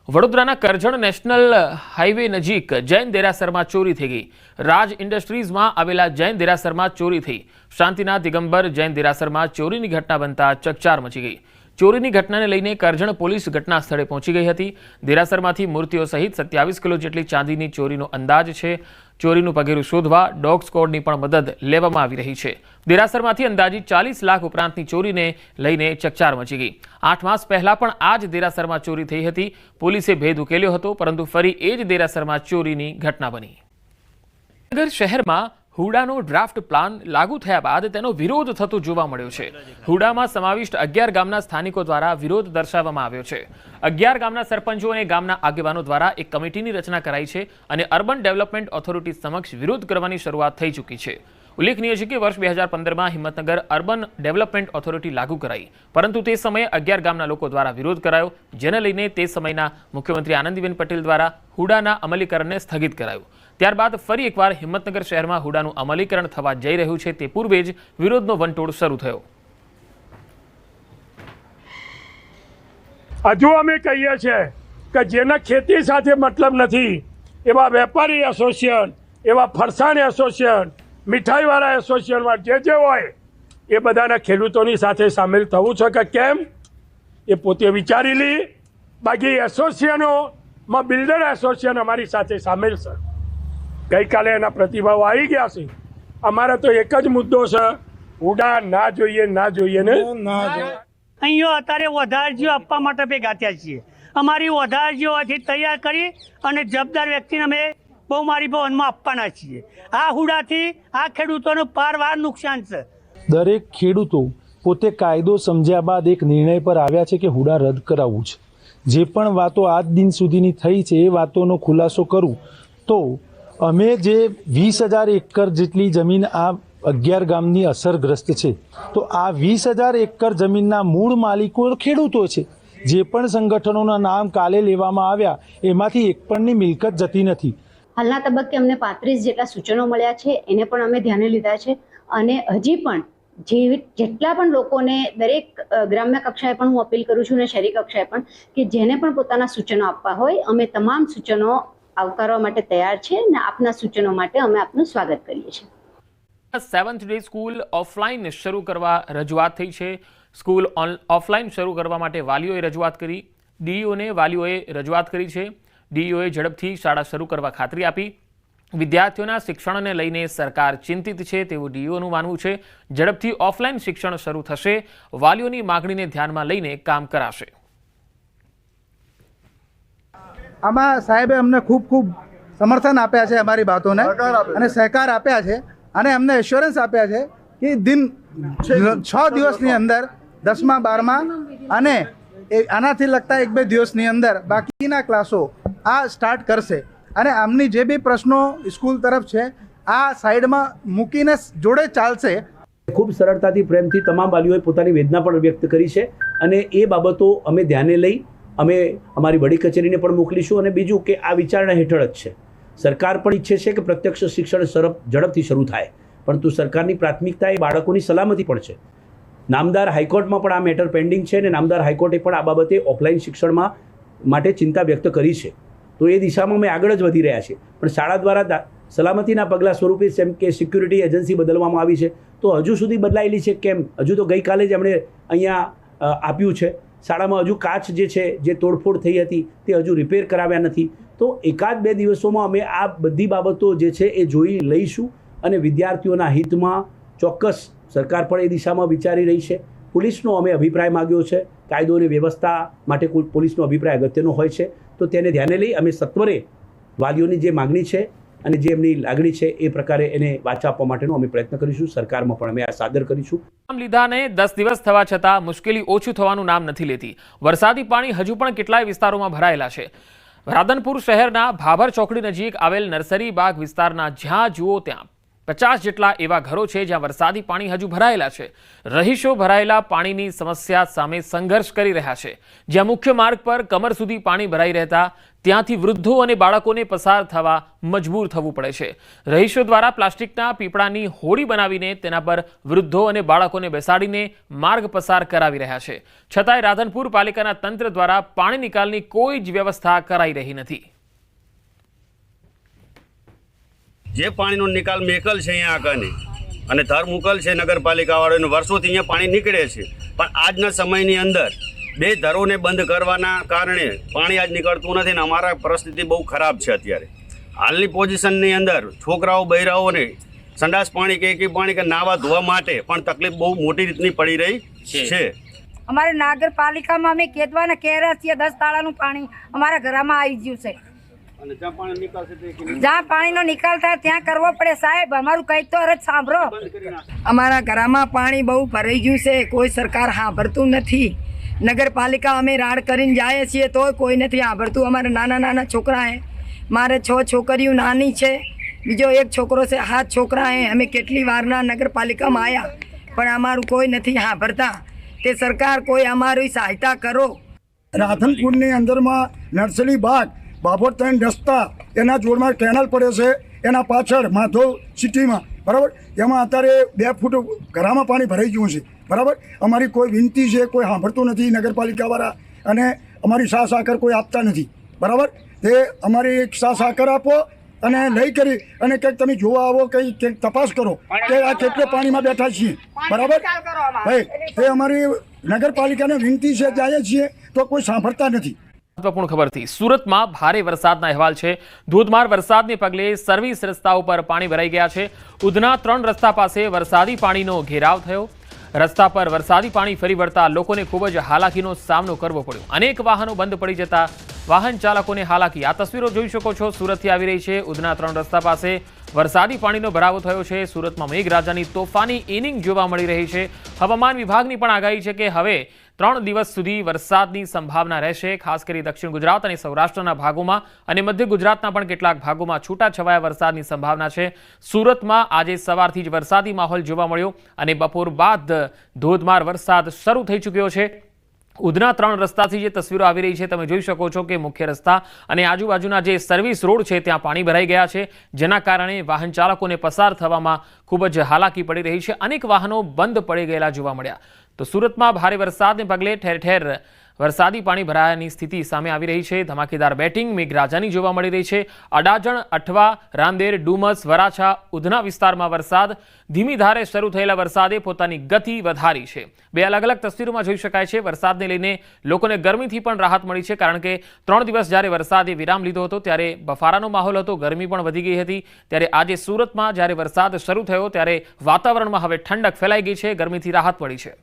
વડોદરાના Karjan national highway નજીક જૈન દેરાસરમાં ચોરી થઈ ગઈ। રાજ ઇન્ડસ્ટ્રીઝમાં આવેલા જૈન દેરાસરમાં ચોરી થઈ। શાંતિનાથ દિગંબર જૈન દેરાસરમાં ચોરીની ઘટના બનતા ચકચાર મચી ગઈ। ચોરીની ઘટનાને લઈને કરજણ પોલીસ ઘટના સ્થળે પહોંચી ગઈ હતી। દેરાસરમાંથી મૂર્તિઓ સહિત 27 કિલો જેટલી ચાંદીની ચોરીનો અંદાજ છે। ચોરીનું પગેરું શોધવા ડોગ સ્ક્વોડની પણ મદદ લેવામાં આવી રહી છે। દેરાસરમાંથી અંદાજિત 40 લાખ ઉપરાંતની ચોરીને લઈને ચકચાર મચી ગઈ। 8 માસ પહેલા પણ આ જ દેરાસરમાં ચોરી થઈ હતી। પોલીસે ભેદ ઉકેલ્યો હતો, પરંતુ ફરી એ જ દેરાસરમાં ચોરીની ઘટના બની। નગર શહેરમાં હુડાનો ડ્રાફ્ટ પ્લાન લાગુ થયા બાદ તેનો વિરોધ થતો જોવા મળ્યો છે। હુડામાં સમાવિષ્ટ 11 ગામના સ્થાનિકો દ્વારા વિરોધ દર્શાવવામાં આવ્યો છે। 11 ગામના સરપંચો અને ગામના આગેવાનો દ્વારા એક કમિટીની રચના કરાઈ છે અને અર્બન ડેવલપમેન્ટ ઓથોરિટી સમક્ષ વિરોધ કરવાની શરૂઆત થઈ ચૂકી છે। ઉલ્લેખનીય છે કે વર્ષ 2015માં હિંમતનગર અર્બન ડેવલપમેન્ટ ઓથોરિટી લાગુ કરાઈ, પરંતુ તે સમયે 11 ગામના લોકો દ્વારા વિરોધ કરાયો, જેને લઈને તે સમયના મુખ્યમંત્રી આનંદીબેન પટેલ દ્વારા હુડાના અમલીકરણને સ્થગિત કરાયું। ત્યારબાદ ફરી એકવાર હિંમતનગર શહેરમાં હુડાનું અમલીકરણ થવા જઈ રહ્યું છે, તે પૂર્વે જ વિરોધનો વંટોળ શરૂ થયો। હજુ અમે કહીએ છીએ કે જેના ખેતી સાથે મતલબ નથી એવા વેપારી એસોસિએશન, એવા ફરસાણ એસોસિએશન, મીઠાઈવાળા એસોસિએશનમાં જે હોય એ બધાના ખેડૂતોની સાથે સામેલ થવું છે કે કેમ એ પોતે વિચારી લી। બાકી એસોસિએશનોમાં બિલ્ડર એસોસિએશન અમારી સાથે સામેલ છે। ગઈકાલે એના પ્રતિભાવ આવી ગયા છે। અમારે તો એક જ મુદ્દો છે, હુડા ના જોઈએ, ના જોઈએ ને ના જોઈએ। અહીંયા અત્યારે વધારજીઓ આપવા માટે ભેગા થયા છીએ। અમારી વધારજીઓ તૈયાર કરી અને જવાબદાર વ્યક્તિને અમે બહુમારી ભવનમાં આપવાના છીએ। આ હુડાથી આ ખેડૂતોનું પારવાર નુકસાન છે। દરેક ખેડૂતો પોતે કાયદો સમજ્યા બાદ એક નિર્ણય પર આવ્યા છે કે હુડા રદ કરાવવું છે। જે પણ વાતો આજ દિન સુધીની થઈ છે એ વાતોનો ખુલાસો કરું તો અમે જે 20,000 એકર જેટલી જમીન આ 11 ગામની અસરગ્રસ્ત છે, તો આ 20,000 એકર જમીનના મૂળ માલિકો ખેડૂતો છે। જે પણ સંગઠનોના નામ કાલે લેવામાં આવ્યા એમાંથી એક પણની મિલકત જતી નથી। હાલના તબક્કે અમને 35 જેટલા સૂચનો મળ્યા છે, એને પણ અમે ધ્યાને લીધા છે અને હજી પણ જેટલા પણ લોકોને દરેક ગ્રામ્ય કક્ષાએ પણ હું અપીલ કરું છું અને શહેરી કક્ષાએ પણ કે જેને પણ પોતાના સૂચનો આપવા હોય, અમે તમામ સૂચનો આવકારવા માટે તૈયાર છે અને આપના સૂચનો માટે અમે આપનું સ્વાગત કરીએ છીએ। 7th ડે સ્કૂલ ઓફલાઈન શરૂ કરવા રજૂઆત થઈ છે। સ્કૂલ ઓફલાઈન શરૂ કરવા માટે વાલીઓએ રજૂઆત કરી, ડીઈઓને વાલીઓએ રજૂઆત કરી છે। ડીઈઓએ ઝડપથી શાળા શરૂ કરવા ખાતરી આપી। વિદ્યાર્થીઓના શિક્ષણને લઈને સરકાર ચિંતિત છે તેવું ડીઈઓનું માનવું છે। ઝડપથી ઓફલાઈન શિક્ષણ શરૂ થશે, વાલીઓની માગણીને ધ્યાનમાં લઈને કામ કરાશે। આમાં સાહેબે અમને ખૂબ સમર્થન આપ્યા છે, અમારી બાતોને અને સહકાર આપ્યા છે અને અમને એશ્યોરન્સ આપ્યા છે કે 6 દિવસની અંદર 10મા 12મા અને આનાથી લગતા 1-2 દિવસની અંદર બાકીના ક્લાસો આ સ્ટાર્ટ કરશે અને આમની જે બી પ્રશ્નો સ્કૂલ તરફ છે આ સાઈડમાં મૂકીને જોડે ચાલશે। ખૂબ સરળતાથી પ્રેમથી તમામ વાલીઓએ પોતાની વેદના પણ વ્યક્ત કરી છે અને એ બાબતો અમે ધ્યાને લઈ અમે અમારી વડી કચેરીને પણ મોકલીશું। અને બીજું કે આ વિચારણા હેઠળ જ છે। સરકાર પણ ઈચ્છે છે કે પ્રત્યક્ષ શિક્ષણ ઝડપથી શરૂ થાય, પરંતુ સરકારની પ્રાથમિકતા એ બાળકોની સલામતી પણ છે। નામદાર હાઈકોર્ટમાં પણ આ મેટર પેન્ડિંગ છે અને નામદાર હાઈકોર્ટે પણ આ બાબતે ઓફલાઈન શિક્ષણમાં માટે ચિંતા વ્યક્ત કરી છે। તો એ દિશામાં અમે આગળ જ વધી રહ્યા છીએ, પણ શાળા દ્વારા સલામતીના પગલાં સ્વરૂપે જેમ કે સિક્યુરિટી એજન્સી બદલવામાં આવી છે, તો હજુ સુધી બદલાયેલી છે કેમ? હજુ તો ગઈકાલે જ એમણે અહીંયા આપ્યું છે। શાળામાં હજુ કાચ જે છે, જે તોડફોડ થઈ હતી તે હજુ રિપેર કરાવ્યા નથી। તો 1-2 દિવસોમાં અમે આ બધી બાબતો જે છે એ જોઈ લઈશું અને વિદ્યાર્થીઓના હિતમાં ચોક્કસ સરકાર પણ એ દિશામાં વિચારી રહી છે। પોલીસનો અમે અભિપ્રાય માગ્યો છે। કાયદો અને વ્યવસ્થા માટે પોલીસનો અભિપ્રાય અગત્યનો હોય છે, તો તેને ધ્યાને લઈ અમે સત્વરે વાલીઓની જે માગણી છે અને જે એમની લાગણી છે એ પ્રકારે એને વાચા આપવા માટેનો અમે પ્રયત્ન કરીશું। સરકારમાં પણ અમે આ સાદર કરીશું। નામ લીધાને 10 દિવસ થવા છતાં મુશ્કેલી ઓછું થવાનું નામ નથી લેતી। વરસાદી પાણી હજુ પણ કેટલાય વિસ્તારોમાં ભરાયેલા છે। રાધનપુર શહેરના ભાભર ચોકડી નજીક આવેલ નર્સરી બાગ વિસ્તારના જ્યાં જુઓ ત્યાં 50 જેટલા એવા ઘરો છે જ્યાં વરસાદી પાણી હજુ ભરાયેલા છે. રહીશો ભરાયેલા પાણીની સમસ્યા સામે સંઘર્ષ કરી રહ્યા છે. જ્યાં મુખ્ય માર્ગ પર કમર સુધી પાણી ભરાઈ રહેતા ત્યાંથી વૃદ્ધો અને બાળકોને પસાર થવા મજબૂર થવું પડે છે. રહીશો દ્વારા પ્લાસ્ટિકના પીપળાની હોડી બનાવીને તેના પર વૃદ્ધો અને બાળકોને બેસાડીને માર્ગ પસાર કરાવી રહ્યા છે. છતાંય રાધનપુર પાલિકાના તંત્ર દ્વારા પાણી નિકાલની કોઈ જ વ્યવસ્થા કરાઈ રહી નથી. જે પાણીનો નિકાલ મેકલ છે અહીંયા આગળની અને ધરમુકલ છે નગરપાલિકાવાળાનું, વર્ષોથી અહીંયા પાણી નીકળે છે, પણ આજના સમયની અંદર 2 ધરોને બંધ કરવાના કારણે પાણી આજ નીકળતું નથી ને અમારા પરિસ્થિતિ બહુ ખરાબ છે. અત્યારે હાલની પોઝિશનની અંદર છોકરાઓ બૈરાઓને સંડાસ પાણી કે પાણી કે નાવા ધોવા માટે પણ તકલીફ બહુ મોટી રીતની પડી રહી છે. અમારે નગરપાલિકામાં અમે કેદવાના કહેરા છીએ 10 તાળાનું પાણી અમારા ઘરમાં આવી ગયું છે. જ્યાં પાણીનો નિકાલ થાય ત્યાં કરવો પડે. સાહેબ અમારું કંઈક તો અરજ સાંભળો. અમારા ઘરમાં પાણી બહુ ભરાઈ ગયું છે, કોઈ સરકાર સાંભળતું નથી. નગરપાલિકા અમે રાડ કરીને જઈએ છીએ તો કોઈ નથી સાંભળતું. અમારા નાના નાના છોકરા હે, મારે 6 છોકરીઓ નાની છે, બીજો 1 છોકરો છે, 7 છોકરા હે. અમે કેટલી વારના નગરપાલિકામાં આવ્યા પણ અમારું કોઈ નથી સાંભળતા. તે સરકાર કોઈ અમારી સહાયતા કરો. રાધનપુરની અંદરમાં નર્સરી બાગ, બાબોરતાન રસ્તા, એના જોડમાં કેનાલ પડે છે, એના પાછળ માધવ સિટીમાં, બરાબર, એમાં અત્યારે 2 ફૂટ ઘરામાં પાણી ભરાઈ ગયું છે, બરાબર. અમારી કોઈ વિનંતી છે, કોઈ સાંભળતું નથી નગરપાલિકાવાળા, અને અમારી સાહ સાકર કોઈ આપતા નથી, બરાબર. તે અમારી એક સાહ સાકર આપો અને લઈ કરી અને કંઈક તમે જોવા આવો, કંઈક તપાસ કરો કે આ કેટલે પાણીમાં બેઠા છીએ, બરાબર. ભાઈ તે અમારી નગરપાલિકાને વિનંતી છે, જાય છીએ તો કોઈ સાંભળતા નથી. મહત્વપૂર્ણ ખબરથી સુરતમાં ભારે વરસાદના અહેવાલ છે. ધોધમાર વરસાદને પગલે સર્વિસ રસ્તાઓ પર પાણી ભરાઈ ગયા છે. ઉધના 3 રસ્તા પાસે વરસાદી પાણીનો ઘેરાવ થયો. રસ્તા પર વરસાદી પાણી ફરી વળતા લોકોને ખૂબ જ હાલાકીનો સામનો કરવો પડ્યો. અનેક વાહનો બંધ પડી જતા વાહન ચાલકોને હાલાકી. આ તસવીરો જોઈ શકો છો, સુરતથી આવી રહી છે. ઉધના 3 રસ્તા પાસે વરસાદી પાણીનો ભરાવો થયો છે. સુરતમાં મેઘરાજાની તોફાની ઇનિંગ જોવા મળી રહી છે. હવામાન વિભાગની પણ આગાહી છે કે હવે 3 દિવસ સુધી વરસાદની સંભાવના રહેશે. ખાસ કરી દક્ષિણ ગુજરાત અને સૌરાષ્ટ્રના ભાગોમાં અને મધ્ય ગુજરાતના પણ કેટલાક ભાગોમાં છૂટાછવાયા વરસાદની સંભાવના છે. સુરતમાં આજે સવારથી જ વરસાદી માહોલ જોવા મળ્યો અને બપોર બાદ ધોધમાર વરસાદ શરૂ થઈ ચૂક્યો છે. ઉધના 3 રસ્તાથી જે તસવીરો આવી રહી છે તમે જોઈ શકો છો કે મુખ્ય રસ્તા અને આજુબાજુના જે સર્વિસ રોડ છે ત્યાં પાણી ભરાઈ ગયા છે, જેના કારણે વાહન ચાલકોને પસાર થવામાં ખૂબ જ હાલાકી પડી રહી છે. અનેક વાહનો બંધ પડી ગયેલા જોવા મળ્યા. તો સુરતમાં ભારે વરસાદને પગલે ઠેર ઠેર વરસાદી પાણી ભરાયાની સ્થિતિ સામે આવી રહી છે. ધમાકેદાર બેટિંગ મેઘરાજાની જોવા મળી રહી છે. અડાજણ, અઠવા, રાંદેર, ડુમસ, વરાછા, ઉધના વિસ્તારમાં વરસાદ ધીમી ધારે શરૂ થયેલા વરસાદે પોતાની ગતિ વધારી છે. 2 અલગ અલગ તસવીરોમાં જોઈ શકાય છે. વરસાદને લઈને લોકોને ગરમીથી પણ રાહત મળી છે, કારણ કે 3 દિવસ જ્યારે વરસાદે વિરામ લીધો હતો ત્યારે બફારાનો માહોલ હતો, ગરમી પણ વધી ગઈ હતી. ત્યારે આજે સુરતમાં જ્યારે વરસાદ શરૂ થયો ત્યારે વાતાવરણમાં હવે ઠંડક ફેલાઈ ગઈ છે, ગરમીથી રાહત મળી છે.